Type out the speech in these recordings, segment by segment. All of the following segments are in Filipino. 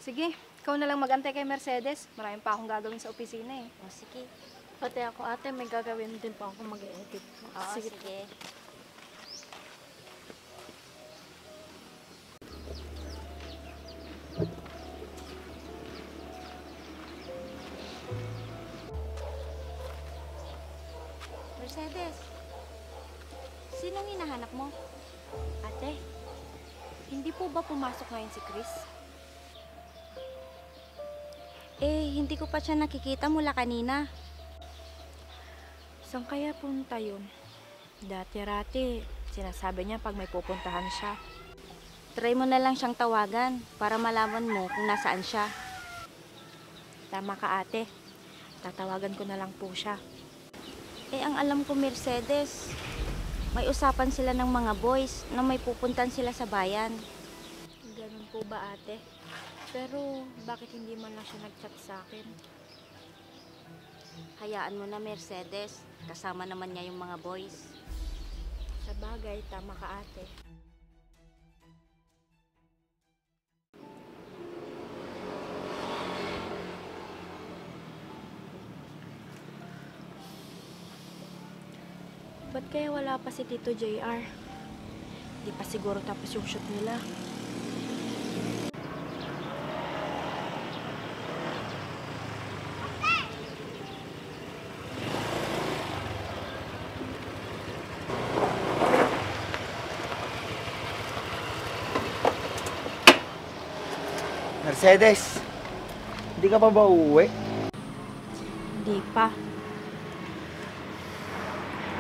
Sige, ikaw na lang mag-antay kay Mercedes. Marami pa akong gagawin sa opisina eh. O, sige. Pati ako ate, may gagawin din po ako mag-edit. Oo, sige. Mercedes, sinong hinahanap mo? Ate, hindi po ba pumasok ngayon si Chris? Hindi ko pa siya nakikita mula kanina. Saan kaya punta yun? Dati-rati, sinasabi niya pag may pupuntahan siya. Try mo na lang siyang tawagan para malaman mo kung nasaan siya. Tama ka ate, tatawagan ko na lang po siya. Ang alam ko, Mercedes, may usapan sila ng mga boys na may pupuntan sila sa bayan. Ganun po ba ate? Pero bakit hindi man lang siya nag-chat sa akin? Hayaan mo na, Mercedes. Kasama naman niya yung mga boys. Sa bagay, tama ka ate. Ba't kaya wala pa si Tito JR? Di pa siguro tapos yung shoot nila. Mercedes, hindi ka pa ba uuwi? Hindi pa.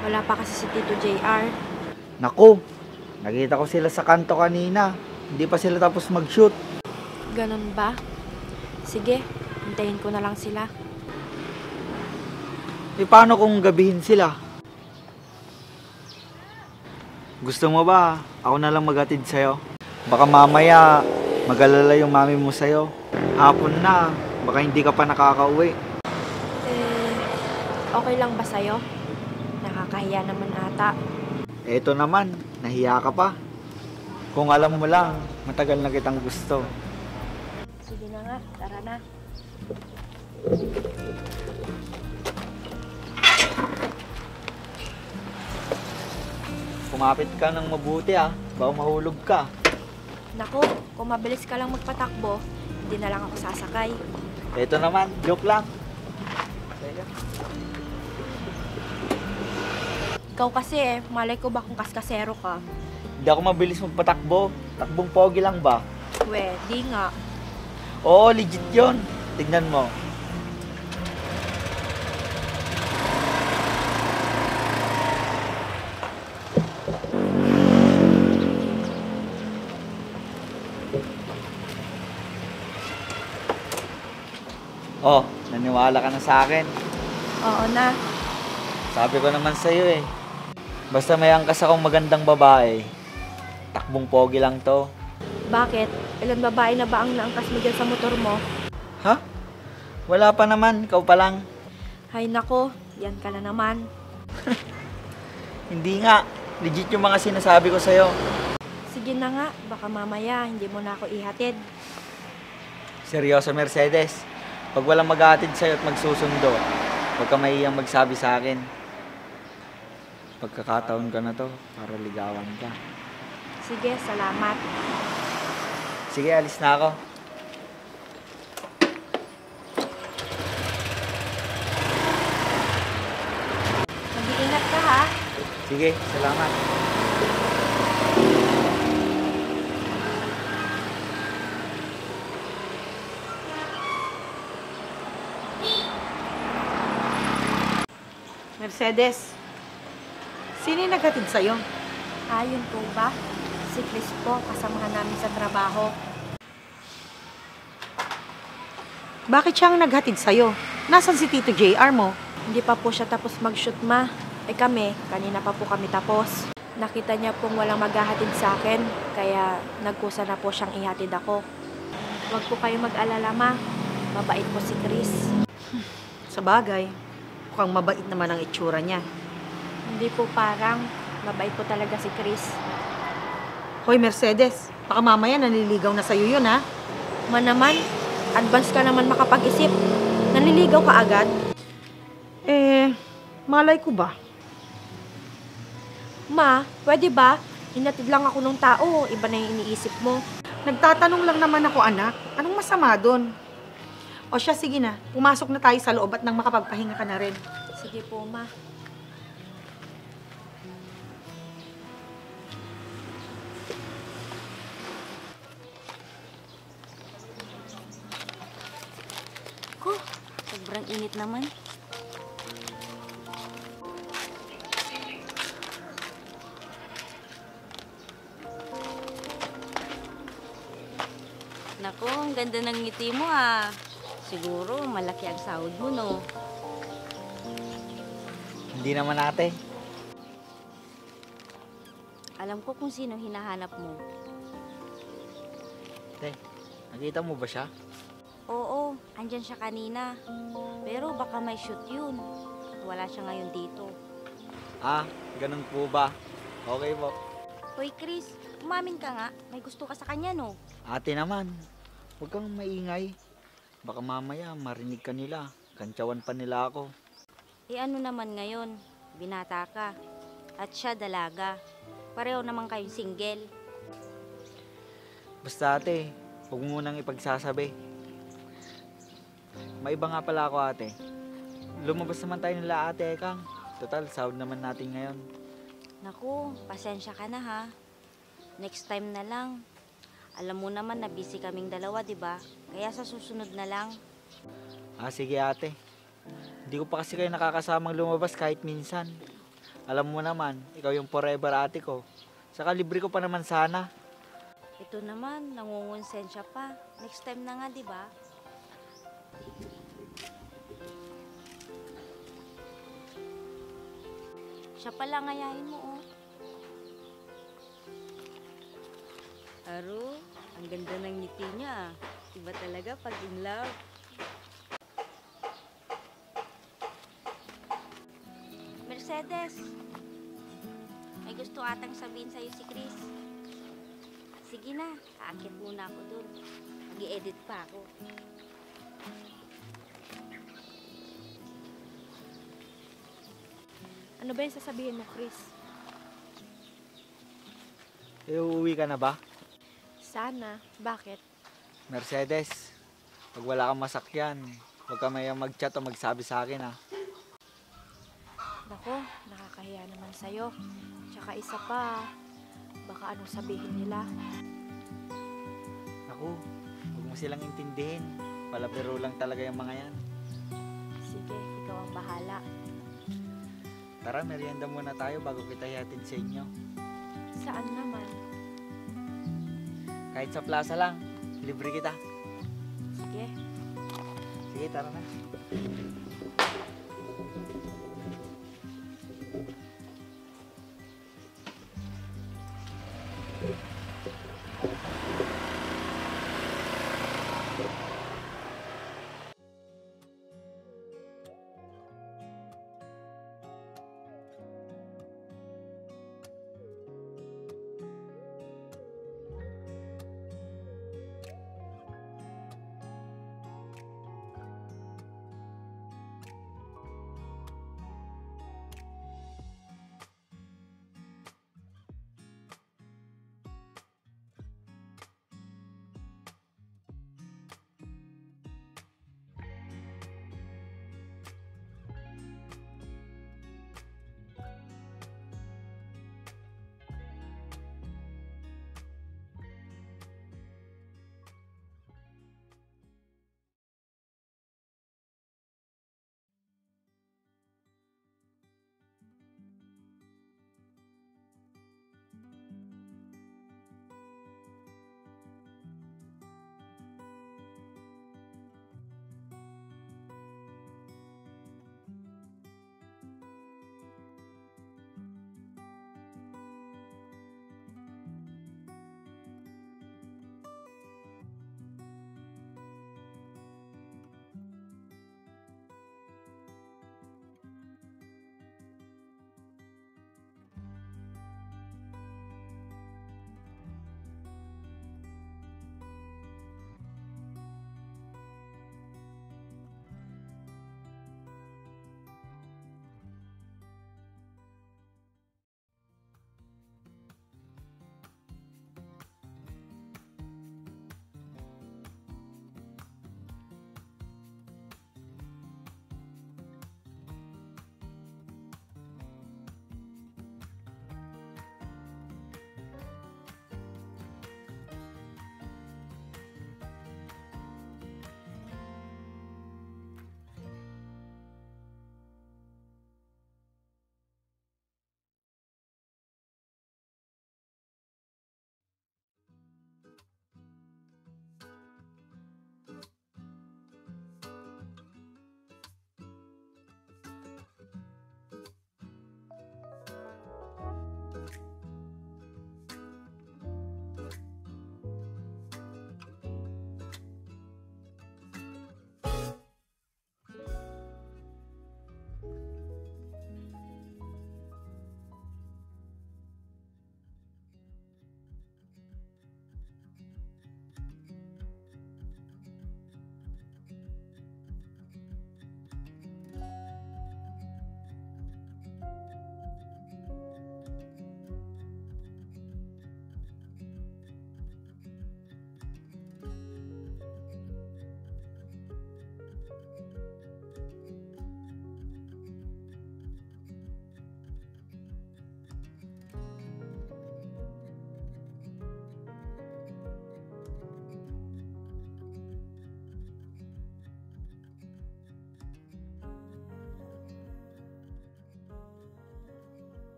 Wala pa kasi si Tito JR. Naku, nakita ko sila sa kanto kanina. Hindi pa sila tapos mag-shoot. Ganun ba? Sige, hintayin ko na lang sila. Paano kung gabihin sila? Gusto mo ba ako na lang maghatid sa'yo? Baka mamaya mag-alala yung mami mo sa'yo. Hapon na, baka hindi ka pa nakakauwi. Okay lang ba sa'yo? Nakakahiya naman ata. Eto naman, nahiya ka pa. Kung alam mo lang, matagal na kitang gusto. Sige na nga, tara na. Kumapit ka ng mabuti baka mahulog ka. Naku, kung mabilis ka lang magpatakbo, hindi na lang ako sasakay. Eto naman, joke lang. Ikaw kasi malay ko ba kung kaskasero ka? Hindi ako mabilis magpatakbo. Takbong pogi lang ba? Di nga. Oo, legit yun. Tignan mo. Oh, naniwala ka na sa akin. Oo na. Sabi ko naman sa'yo basta may angkas akong magandang babae, takbong pogi lang to. Bakit? Ilan babae na ba ang naangkas mo dyan sa motor mo? Ha? Wala pa naman, ikaw pa lang. Hay nako, yan ka na naman. Hindi nga, legit yung mga sinasabi ko sa'yo. Sige na nga, baka mamaya hindi mo na ako ihatid. Seryoso, Mercedes. Pag walang maghahatid sa'yo at magsusundo, huwag ka mahiyang magsabi sa akin. Pagkakataon ka na to para ligawan ka. Sige, salamat. Sige, alis na ako. Mag-iingat ka ha. Sige, salamat. Mercedes, sino yung naghatid sa'yo? Ayun po ba? Si Chris po, kasamahan namin sa trabaho. Bakit siya ang naghatid sa'yo? Nasaan si Tito JR mo? Hindi pa po siya tapos mag-shoot ma. Kami, kanina pa po kami tapos. Nakita niya pong walang maghahatid sa akin, kaya nagkusa na po siyang ihatid ako. Huwag po kayo mag-alala ma. Mabait po si Chris. Sa bagay, mukhang mabait naman ang itsura niya. Hindi po parang, mabait po talaga si Chris. Hoy Mercedes, baka mamaya nanliligaw na sa'yo yun ha? Naman, advance ka naman makapag-isip. Nanliligaw ka agad? Malay ko ba? Ma, pwede ba? Hinatid lang ako ng tao, iba na yung iniisip mo. Nagtatanong lang naman ako, anak. Anong masama doon? O siya, sige na. Pumasok na tayo sa loob at nang makapagpahinga ka na rin. Sige po, ma. Ko, sobrang init naman. Nako, ang ganda ng ngiti mo ah. Siguro malaki ang sahod mo, no? Hindi naman ate. Alam ko kung sino hinahanap mo. Te, nakita mo ba siya? Oo, andyan siya kanina. Pero baka may shoot yun. Wala siya ngayon dito. Ah, ganun po ba? Okay po. Hoy Chris, umamin ka nga. May gusto ka sa kanya, no? Ate naman, huwag kang maingay. Baka mamaya marinig ka nila. Kantsawan pa nila ako. Eh ano naman ngayon? Binata ka. At siya dalaga. Pareho naman kayong single. Basta ate, huwag mo munang ipagsasabi. May iba nga pala ako ate. Lumabas naman tayo nila ate Ekang. Total, sahod naman natin ngayon. Naku, pasensya ka na ha. Next time na lang. Alam mo naman na busy kaming dalawa, di ba? Kaya sa susunod na lang. Ah, sige ate. Hindi ko pa kasi kayo nakakasamang lumabas kahit minsan. Alam mo naman, ikaw yung forever ate ko. Saka libre ko pa naman sana. Ito naman, nangungonsensya pa. Next time na nga, di ba? Siya pala ngayahin mo, oh. Aro, ang ganda ng ngiti niya. Iba talaga pag in love. Mercedes, may gusto atang sabihin sa'yo si Chris. Sige na, aakyat muna ako dun. Mag-i-edit pa ako. Ano ba yung sasabihin mo, Chris? Eh, uuwi ka na ba? Sana. Bakit? Mercedes, pag wala kang masakyan, huwag ka mayang mag-chat o magsabi sa akin ha. Nako, nakakahiya naman sa'yo. Tsaka isa pa, baka anong sabihin nila. Naku, huwag mo silang intindihin. Palabiro lang talaga yung mga yan. Sige, ikaw ang bahala. Tara, merienda muna tayo bago kita hihatid sa inyo. Saan naman? Kahit sa plaza lang, libre kita. Sige. Sige, tara na.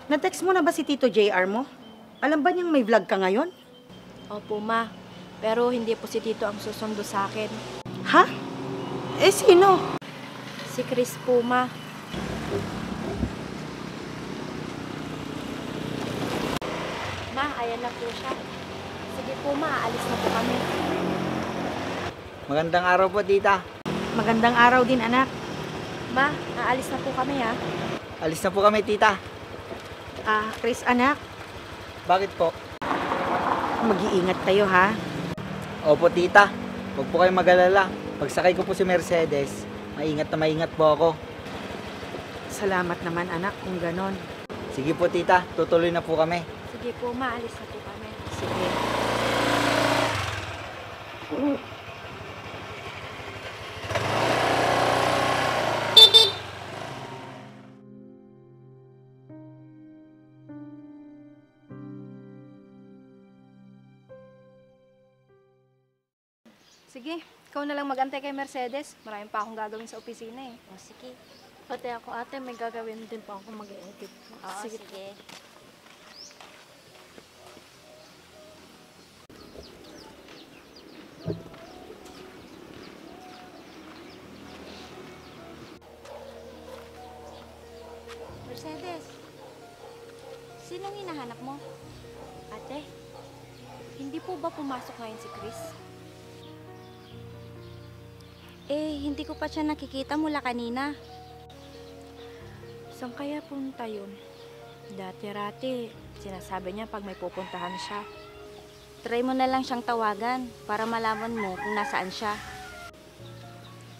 Na-text mo na ba si Tito JR mo? Alam ba niyang may vlog ka ngayon? Opo, ma. Pero hindi po si Tito ang susundo sa akin. Ha? Eh, sino? Si Chris po, ma. Ma, ayan na po siya. Sige po, ma. Aalis na po kami. Magandang araw po, tita. Magandang araw din, anak. Ma, aalis na po kami, ha? Alis na po kami, tita. Chris, anak, Bakit po? mag-iingat kayo, ha? Opo, tita. Huwag po kayong mag-alala. Pagsakay ko po si Mercedes, maingat na maingat po ako. Salamat naman, anak, kung ganon. Sige po, tita. Tutuloy na po kami. Sige po, ma. Alis na po kami. Sige. Sige, ikaw na lang magantay kay Mercedes. Maraming pa akong gagawin sa opisina eh. O, sige. Pati ako ate, may gagawin din po ako mag-edit. Oo, sige. Mercedes, sinong hinahanap mo? Ate, hindi po ba pumasok ngayon si Chris? Hindi ko pa siya nakikita mula kanina. Saan kaya punta yun? Dati-rati, sinasabi niya pag may pupuntahan siya. Try mo na lang siyang tawagan para malaman mo kung nasaan siya.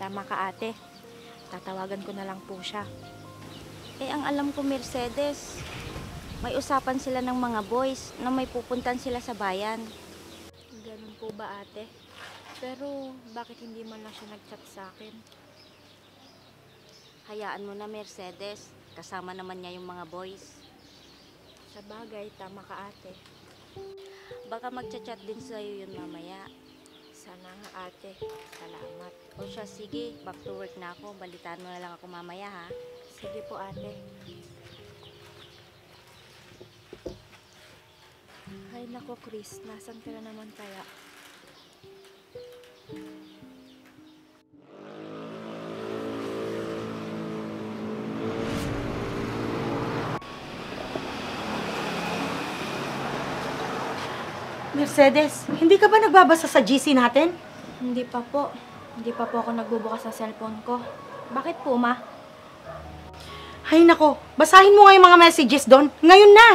Tama ka, ate. Tatawagan ko na lang po siya. Ang alam ko, Mercedes, may usapan sila ng mga boys na may pupuntan sila sa bayan. Ganun po ba, ate? Pero, bakit hindi man lang siya nag-chat sa akin? Hayaan mo na, Mercedes. Kasama naman niya yung mga boys. Sa bagay, tama ka, ate. Baka magchat-chat din sa'yo yun mamaya. Sana nga, ate. Salamat. O siya, sige, back to work na ako. Balitaan mo na lang ako mamaya, ha? Sige po, ate. Ay, nako, Chris. Nasaan ka na naman kaya? Mercedes, hindi ka ba nagbabasa sa GC natin? Hindi pa po. Hindi pa po ako nagbubukas sa cellphone ko. Bakit po, ma? Ay nako, basahin mo nga yung mga messages doon. Ngayon na!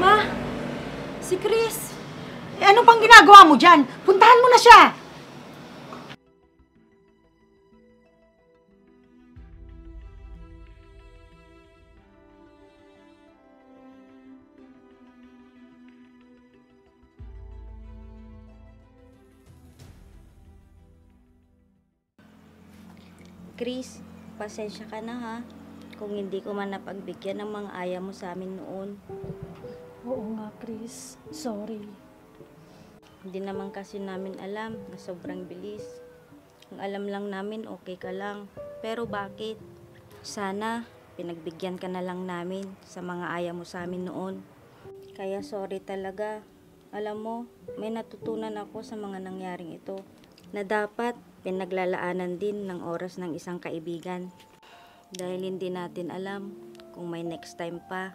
Ma! Si Chris! Ano pang ginagawa mo dyan? Puntahan mo na siya! Chris, pasensya ka na, ha? Kung hindi ko man napagbigyan ng mga aya mo sa amin noon. Oo nga, Chris. Sorry. Hindi naman kasi namin alam na sobrang bilis. Ang alam lang namin, okay ka lang. Pero bakit? Sana, pinagbigyan ka na lang namin sa mga aya mo sa amin noon. Kaya sorry talaga. Alam mo, may natutunan ako sa mga nangyaring ito. Na dapat, pinaglalaanan din ng oras ng isang kaibigan. Dahil hindi natin alam kung may next time pa.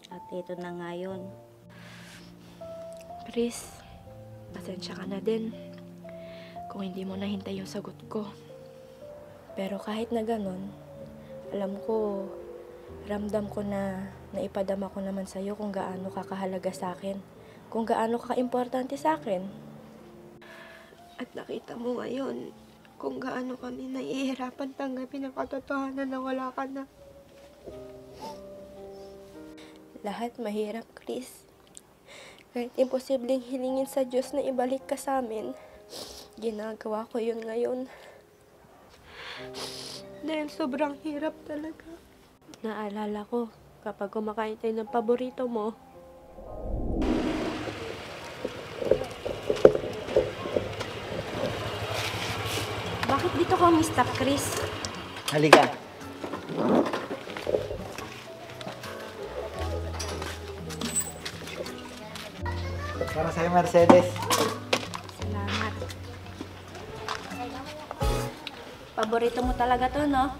At ito na ngayon. Chris, pasensya ka na din kung hindi mo nahintay yung sagot ko. Pero kahit na ganun, alam ko, ramdam ko na naipadama ko naman sa'yo kung gaano ka kahalaga sa akin. Kung gaano ka importante sa akin. At nakita mo ngayon kung gaano kami nahihirapan tanggapin ang katotohanan na wala ka na. Lahat mahirap, Chris. Kahit imposibleng hilingin sa Diyos na ibalik ka sa amin, ginagawa ko yun ngayon. Dahil sobrang hirap talaga. Naalala ko, kapag kumakain tayo ng paborito mo, Bakit dito ka umistap, Chris? Halika. Para sa'yo, Mercedes. Salamat. Paborito mo talaga to, no?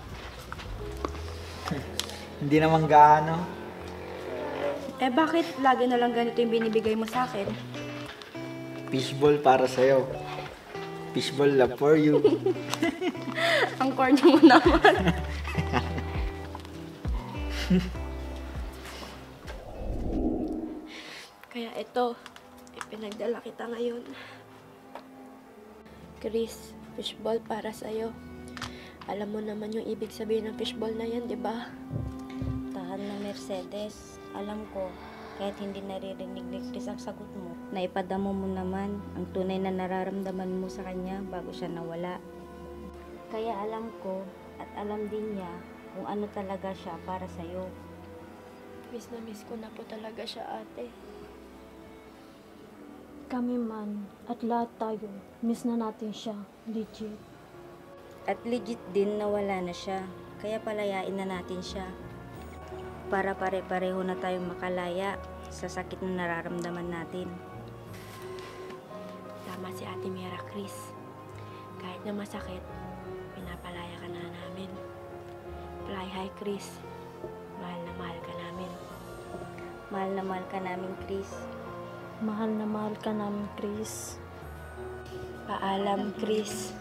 Hindi naman gaano. Eh bakit lagi na lang ganito yung binibigay mo sa akin? Fishball para sa'yo. Fishball love for you. Ang corny mo naman. Kaya ito, ipinagdala kita ngayon. Chris, fishball para sa'yo. Alam mo naman yung ibig sabihin ng fishball na yan, di ba? Tahan na, Mercedes. Alam ko, kahit hindi naririnig ni Chris ang sagot mo, naipadamo mo naman ang tunay na nararamdaman mo sa kanya bago siya nawala. Kaya alam ko at alam din niya kung ano talaga siya para sa'yo. Miss na miss ko na po talaga siya, ate. Kami man at lahat tayo, miss na natin siya, legit. At legit din nawala na siya, kaya palayain na natin siya. Para pare-pareho na tayong makalaya sa sakit na nararamdaman natin. Tama si Ate Mira, Chris. Kahit na masakit, pinapalaya ka na namin. Fly high, Chris. Mahal na mahal ka namin. Mahal na mahal ka namin, Chris. Mahal na mahal ka namin, Chris. Paalam, Chris.